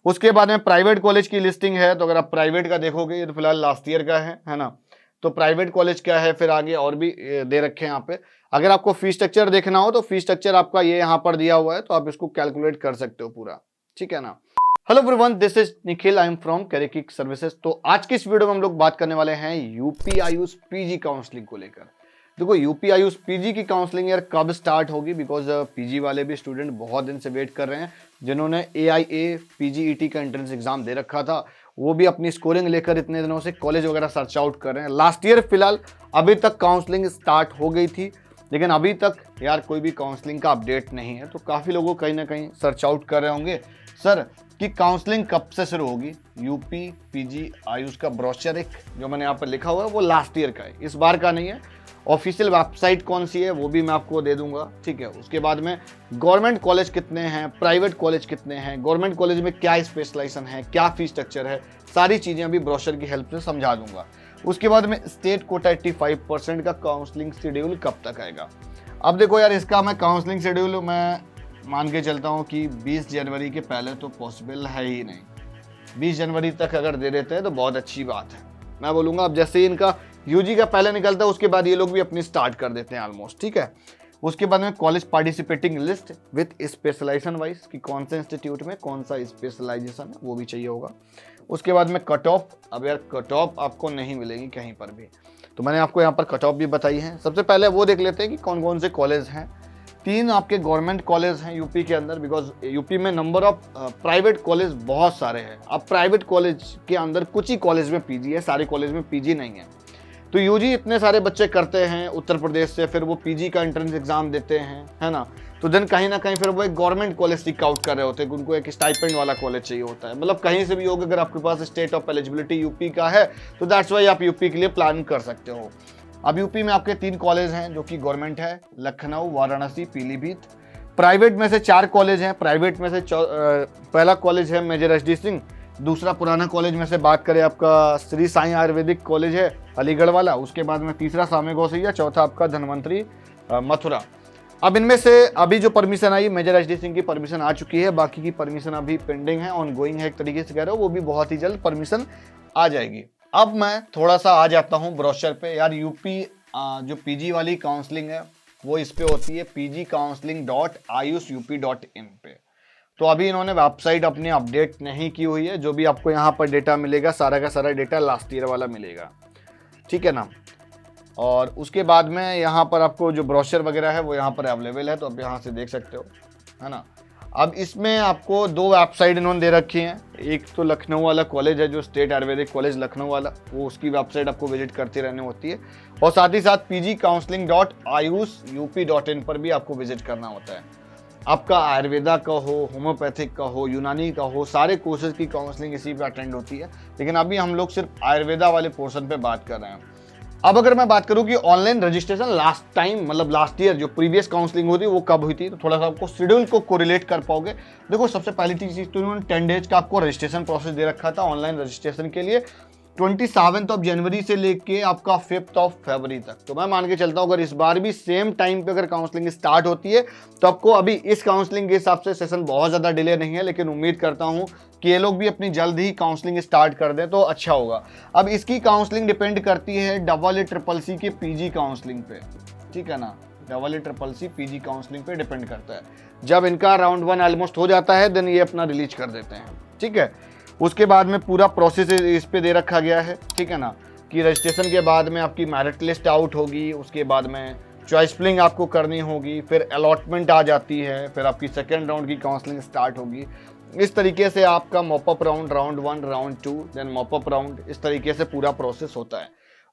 उसके बाद में प्राइवेट कॉलेज की लिस्टिंग है, तो अगर आप प्राइवेट का देखोगे ये तो फिलहाल लास्ट ईयर का है ना। तो प्राइवेट कॉलेज क्या है, फिर आगे और भी दे रखे हैं यहाँ पे। अगर आपको फीस स्ट्रक्चर देखना हो तो फीस स्ट्रक्चर आपका ये यहाँ पर दिया हुआ है, तो आप इसको कैलकुलेट कर सकते हो पूरा, ठीक है ना। Hello everyone, this is Nikhil, I am from career services. तो आज की इस वीडियो में हम लोग बात करने वाले हैं यूपी आयुष पीजी काउंसलिंग को लेकर। देखो यूपी आयुष पीजी की काउंसलिंग यार कब स्टार्ट होगी, बिकॉज पीजी वाले भी स्टूडेंट बहुत दिन से वेट कर रहे हैं। जिन्होंने AIA PGET का एंट्रेंस एग्जाम दे रखा था वो भी अपनी स्कोरिंग लेकर इतने दिनों से कॉलेज वगैरह सर्च आउट कर रहे हैं। लास्ट ईयर फिलहाल अभी तक काउंसलिंग स्टार्ट हो गई थी, लेकिन अभी तक यार कोई भी काउंसलिंग का अपडेट नहीं है। तो काफ़ी लोगों कहीं ना कहीं सर्च आउट कर रहे होंगे सर कि काउंसलिंग कब से शुरू होगी। यूपी पीजी आयुष का ब्रोशर एक जो मैंने यहाँ पर लिखा हुआ है वो लास्ट ईयर का है, इस बार का नहीं है। ऑफिशियल वेबसाइट कौन सी है वो भी मैं आपको दे दूंगा, ठीक है। उसके बाद में गवर्नमेंट कॉलेज कितने हैं, प्राइवेट कॉलेज कितने हैं, गवर्नमेंट कॉलेज में क्या स्पेशलाइजेशन है, क्या फीस स्ट्रक्चर है, सारी चीज़ें अभी ब्रोशर की हेल्प से समझा दूंगा। उसके बाद में स्टेट कोटा 85% का काउंसलिंग शेड्यूल कब तक आएगा। अब देखो यार, इसका मैं काउंसलिंग शेड्यूल मैं मान के चलता हूँ कि 20 जनवरी के पहले तो पॉसिबल है ही नहीं। 20 जनवरी तक अगर दे देते हैं तो बहुत अच्छी बात है, मैं बोलूँगा। अब जैसे ही इनका यूजी का पहले निकलता है उसके बाद ये लोग भी अपनी स्टार्ट कर देते हैं ऑलमोस्ट, ठीक है। उसके बाद में college participating list with specialisation wise कि कौन से इंस्टीट्यूट में कौन सा स्पेशलाइजेशन है वो भी चाहिए होगा। उसके बाद में कट ऑफ। अब यार कट ऑफ आपको नहीं मिलेगी कहीं पर भी, तो मैंने आपको यहाँ पर कट ऑफ भी बताई है। सबसे पहले वो देख लेते हैं कि कौन कौन से कॉलेज हैं। 3 आपके गवर्नमेंट कॉलेज हैं यूपी के अंदर, बिकॉज यूपी में नंबर ऑफ प्राइवेट कॉलेज बहुत सारे हैं। अब प्राइवेट कॉलेज के अंदर कुछ ही कॉलेज में पीजी है, सारे कॉलेज में पीजी नहीं है। तो यूजी इतने सारे बच्चे करते हैं उत्तर प्रदेश से, फिर वो पीजी का एंट्रेंस एग्जाम देते हैं, है ना। तो देन कहीं ना कहीं फिर वो एक गवर्नमेंट कॉलेज सीक आउट कर रहे होते हैं, उनको एक स्टाइपेंड वाला कॉलेज चाहिए होता है। मतलब कहीं से भी होगा, अगर आपके पास स्टेट ऑफ एलिजिबिलिटी यूपी का है तो दैट्स वाई आप यूपी के लिए प्लान कर सकते हो। अब यूपी में आपके 3 कॉलेज हैं जो कि गवर्नमेंट है, लखनऊ, वाराणसी, पीलीभीत। प्राइवेट में से 4 कॉलेज हैं। प्राइवेट में से पहला कॉलेज है मेजर HD सिंह। दूसरा पुराना कॉलेज में से बात करें आपका श्री साईं आयुर्वेदिक कॉलेज है अलीगढ़ वाला। उसके बाद में तीसरा सामे गौसैया, चौथा आपका धन्वंतरी मथुरा। अब इनमें से अभी जो परमिशन आई मेजर HD सिंह की परमिशन आ चुकी है, बाकी की परमिशन अभी पेंडिंग है, ऑन गोइंग है एक तरीके से कह रहे हो, वो भी बहुत ही जल्द परमिशन आ जाएगी। अब मैं थोड़ा सा आ जाता हूँ ब्रोशर पे। यार यूपी जो पीजी वाली काउंसलिंग है वो इस पे होती है pgcounseling.ayushup.in पे। तो अभी इन्होंने वेबसाइट अपनी अपडेट नहीं की हुई है। जो भी आपको यहाँ पर डेटा मिलेगा सारा का सारा डेटा लास्ट ईयर वाला मिलेगा, ठीक है ना। और उसके बाद में यहाँ पर आपको जो ब्रोशर वगैरह है वो यहाँ पर अवेलेबल है, तो आप यहाँ से देख सकते हो, है ना। अब इसमें आपको 2 वेबसाइट इन्होंने दे रखी हैं। एक तो लखनऊ वाला कॉलेज है जो स्टेट आयुर्वेदिक कॉलेज लखनऊ वाला, वो उसकी वेबसाइट आपको विजिट करते रहने होती है। और साथ ही साथ pgcounseling.ayushup.in पर भी आपको विजिट करना होता है। आपका आयुर्वेदा का हो, होम्योपैथिक का हो, यूनानी का हो, सारे कोर्सेज की काउंसलिंग इसी पे अटेंड होती है। लेकिन अभी हम लोग सिर्फ आयुर्वेदा वाले पोर्शन पे बात कर रहे हैं। अब अगर मैं बात करूं कि ऑनलाइन रजिस्ट्रेशन लास्ट टाइम मतलब लास्ट ईयर जो प्रीवियस काउंसलिंग हुई थी वो कब हुई थी, तो थोड़ा सा आपको शेड्यूल को कोरिलेट कर पाओगे। देखो सबसे पहली चीज तो उन्होंने 10 डेज का आपको रजिस्ट्रेशन प्रोसेस दे रखा था ऑनलाइन रजिस्ट्रेशन के लिए, 27 जनवरी से लेके आपका 5 फरवरी तक। तो मैं मान के चलता हूँ अगर इस बार भी सेम टाइम पे अगर काउंसलिंग स्टार्ट होती है तो आपको अभी इस काउंसलिंग के हिसाब से सेशन बहुत ज़्यादा डिले नहीं है, लेकिन उम्मीद करता हूँ कि ये लोग भी अपनी जल्द ही काउंसलिंग स्टार्ट कर दें तो अच्छा होगा। अब इसकी काउंसलिंग डिपेंड करती है AACCC के पीजी काउंसलिंग पे, ठीक है ना। AACCC पीजी काउंसलिंग पे डिपेंड करता है। जब इनका राउंड 1 ऑलमोस्ट हो जाता है देन ये अपना रिलीज कर देते हैं, ठीक है। उसके बाद में पूरा प्रोसेस इस पे दे रखा गया है, ठीक है ना, कि रजिस्ट्रेशन के बाद में आपकी मेरिट लिस्ट आउट होगी, उसके बाद में चॉइस फिलिंग आपको करनी होगी, फिर अलॉटमेंट आ जाती है, फिर आपकी सेकेंड राउंड की काउंसलिंग स्टार्ट होगी। इस तरीके से आपका mop up round, round 1, round 2, then mop up round, इस तरीके से पूरा प्रोसेस होता है।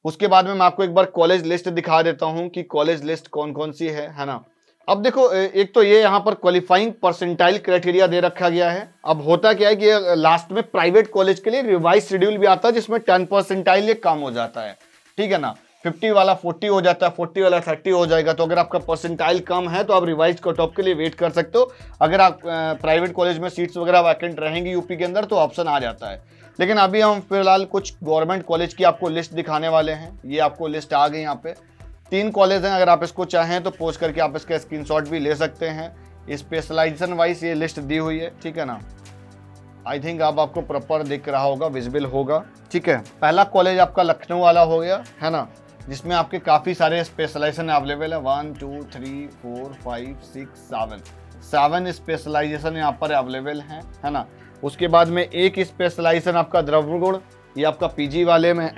उसके बाद में मैं आपको एक बार कॉलेज लिस्ट दिखा देता हूँ कि कॉलेज लिस्ट कौन कौन सी है ना। अब देखो एक तो ये यहाँ पर क्वालिफाइंग परसेंटाइल क्राइटेरिया दे रखा गया है। अब होता क्या है कि लास्ट में प्राइवेट कॉलेज के लिए रिवाइज शेड्यूल भी आता है जिसमें 10 परसेंटाइल ये कम हो जाता है, ठीक है ना। 50 वाला 40 हो जाता है, 40 वाला 30 हो जाएगा। तो अगर आपका परसेंटाइल कम है तो आप रिवाइज कट ऑफ के लिए वेट कर सकते हो। अगर आप प्राइवेट कॉलेज में सीट्स वगैरह वैकेंट रहेंगी यूपी के अंदर तो ऑप्शन आ जाता है। लेकिन अभी हम फिलहाल कुछ गवर्नमेंट कॉलेज की आपको लिस्ट दिखाने वाले हैं। ये आपको लिस्ट आ गई यहाँ पे। 3 कॉलेज हैं, अगर आप इसको चाहें तो पोस्ट करके आप इसका स्क्रीनशॉट भी ले सकते हैं। स्पेशलाइजेशन वाइज ये लिस्ट दी हुई है, ठीक है ना। आई थिंक अब आपको प्रॉपर दिख रहा होगा, विजिबल होगा। ठीक है, पहला कॉलेज आपका लखनऊ वाला हो गया, है ना, जिसमें आपके काफ़ी सारे स्पेशलाइजेशन अवेलेबल है। 1 2 3 4 5 6 7 स्पेशलाइजेशन यहाँ पर अवेलेबल हैं, है ना। उसके बाद में एक स्पेशलाइजेशन आपका द्रविड़, ये आपका पीजी वाले में,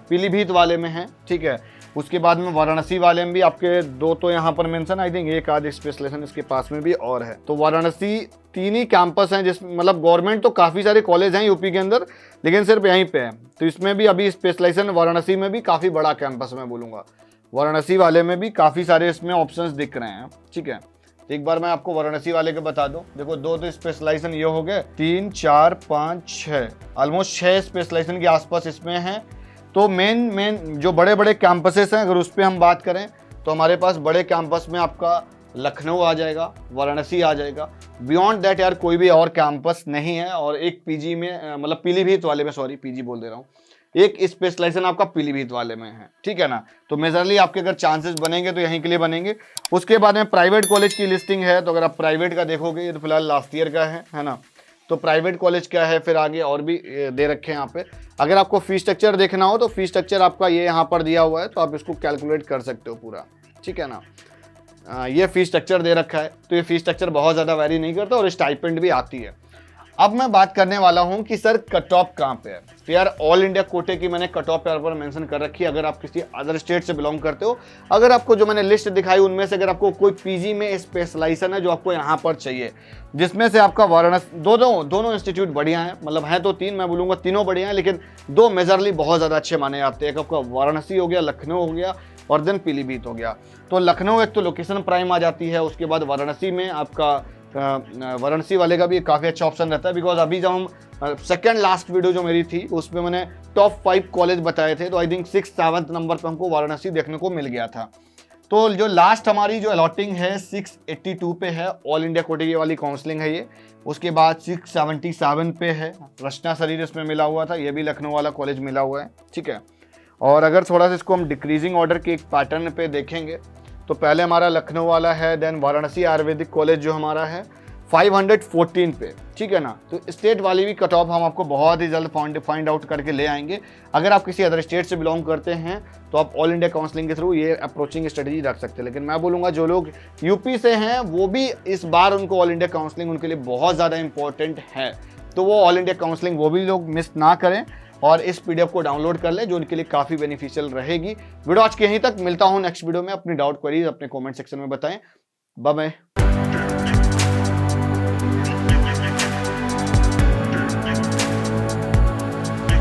पीलीभीत वाले में है। ठीक है, उसके बाद में वाराणसी वाले में भी आपके 2 तो यहाँ पर मेंशन, आई थिंक एक आध स्पेशलाइजेशन इसके पास में भी और है। तो वाराणसी 3 ही कैंपस हैं, जिस मतलब गवर्नमेंट तो काफ़ी सारे कॉलेज हैं यूपी के अंदर, लेकिन सिर्फ यहीं पे है। तो इसमें भी अभी स्पेशलाइजेशन वाराणसी में भी काफ़ी बड़ा कैंपस मैं बोलूँगा, वाराणसी वाले में भी काफ़ी सारे इसमें ऑप्शंस दिख रहे हैं। ठीक है, तो एक बार मैं आपको वाराणसी वाले के बता दूं। देखो 2 तो स्पेशलाइजेशन ये हो गए, 3 4 5 6, ऑलमोस्ट 6 स्पेशलाइजेशन के आसपास इसमें हैं। तो मेन जो बड़े बड़े कैंपसेस हैं, अगर उस पर हम बात करें तो हमारे पास बड़े कैंपस में आपका लखनऊ आ जाएगा, वाराणसी आ जाएगा। बियॉन्ड दैट यार कोई भी और कैंपस नहीं है। और एक पीजी में, मतलब पीलीभीत वाले में, सॉरी पीजी बोल दे रहा हूँ, एक स्पेशलाइजेशन आपका पीलीभीत वाले में है। ठीक है ना, तो मेजरली आपके अगर चांसेस बनेंगे तो यहीं के लिए बनेंगे। उसके बाद में प्राइवेट कॉलेज की लिस्टिंग है, तो अगर आप प्राइवेट का देखोगे, ये तो फिलहाल लास्ट ईयर का है ना। तो प्राइवेट कॉलेज क्या है, फिर आगे और भी दे रखे हैं यहाँ पे। अगर आपको फीस स्ट्रक्चर देखना हो तो फीस स्ट्रक्चर आपका ये यहाँ पर दिया हुआ है, तो आप इसको कैलकुलेट कर सकते हो पूरा। ठीक है ना, ये फीस स्ट्रक्चर दे रखा है। तो ये फीस स्ट्रक्चर बहुत ज़्यादा वैरी नहीं करता और स्टाइपेंड भी आती है। अब मैं बात करने वाला हूं कि सर कट ऑफ कहाँ पे है। तो यार ऑल इंडिया कोटे की मैंने कट ऑफ यहाँ पर मेंशन कर रखी है। अगर आप किसी अदर स्टेट से बिलोंग करते हो, अगर आपको जो मैंने लिस्ट दिखाई उनमें से अगर आपको कोई पीजी में स्पेशलाइजेशन है जो आपको यहाँ पर चाहिए, जिसमें से आपका वाराणसी, दोनों इंस्टीट्यूट बढ़िया हैं, मतलब है तो 3, मैं बोलूँगा तीनों बढ़िया हैं, लेकिन 2 मेजरली बहुत ज़्यादा अच्छे माने जाते हैं। एक आपका वाराणसी हो गया, लखनऊ हो गया और देन पीलीभीत हो गया। तो लखनऊ एक तो लोकेशन प्राइम आ जाती है, उसके बाद वाराणसी में आपका वाराणसी वाले का भी काफ़ी अच्छा ऑप्शन रहता है। बिकॉज अभी जब हम सेकंड लास्ट वीडियो जो मेरी थी उसमें मैंने टॉप 5 कॉलेज बताए थे, तो आई थिंक 6th-7th नंबर पर हमको वाराणसी देखने को मिल गया था। तो जो लास्ट हमारी जो अलॉटिंग है 682 पे है, ऑल इंडिया कोटे वाली काउंसलिंग है ये। उसके बाद 677 पे है, रचना शरीर इसमें मिला हुआ था, ये भी लखनऊ वाला कॉलेज मिला हुआ है। ठीक है, और अगर थोड़ा सा इसको हम डिक्रीजिंग ऑर्डर के एक पैटर्न पे देखेंगे तो पहले हमारा लखनऊ वाला है, देन वाराणसी आयुर्वेदिक कॉलेज जो हमारा है 514 पे। ठीक है ना, तो स्टेट वाली भी कट ऑफ हम आपको बहुत ही जल्द फाइंड आउट करके ले आएंगे। अगर आप किसी अदर स्टेट से बिलोंग करते हैं तो आप ऑल इंडिया काउंसलिंग के थ्रू ये अप्रोचिंग स्ट्रेटजी रख सकते हैं। लेकिन मैं बोलूँगा जो लोग यूपी से हैं वो भी इस बार उनको ऑल इंडिया काउंसलिंग उनके लिए बहुत ज़्यादा इंपॉर्टेंट है, तो वो ऑल इंडिया काउंसलिंग वो भी लोग मिस ना करें और इस पीडीएफ को डाउनलोड कर लें, जो उनके लिए काफ़ी बेनिफिशियल रहेगी। वीडियो आज के यहीं तक, मिलता हूँ नेक्स्ट वीडियो में। अपनी डाउट क्वेरीज अपने कमेंट सेक्शन में बताएं। Bye bye.